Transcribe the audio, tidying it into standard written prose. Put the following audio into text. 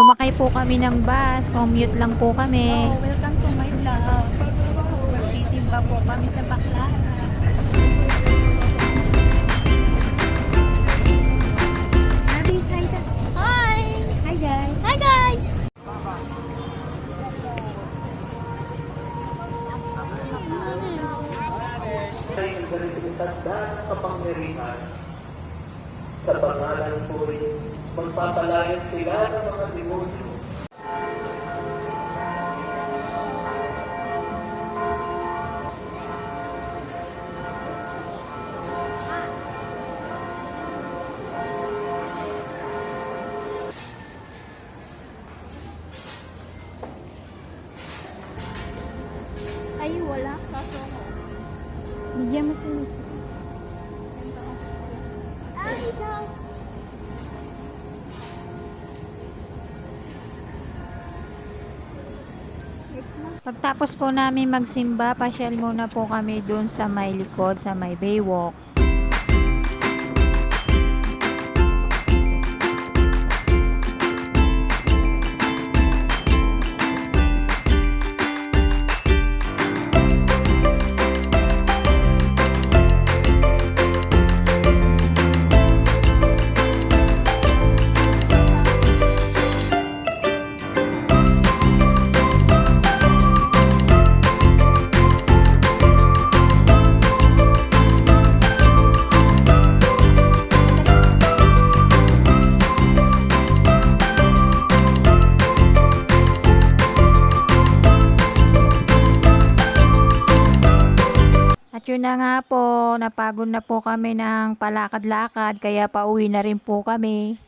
Sumakay po kami ng bus, commute lang po kami. Welcome to my vlog. Magsisimba po kami sa Baclaran. Abby, hi. Hi! Hi guys! Hi guys! Ay ang ganitong tanda ng kapangyarihan. Sa pangalan po rin, magpapalayan sila ng mga demonyo. Ay, wala. Kaso Bigyan mo sila. ay, ikaw! Pagtapos po namin magsimba, pasyal muna po kami dun sa may likod, sa may Baywalk. At yun na nga po, napagod na po kami ng palakad-lakad, kaya pauwi na rin po kami.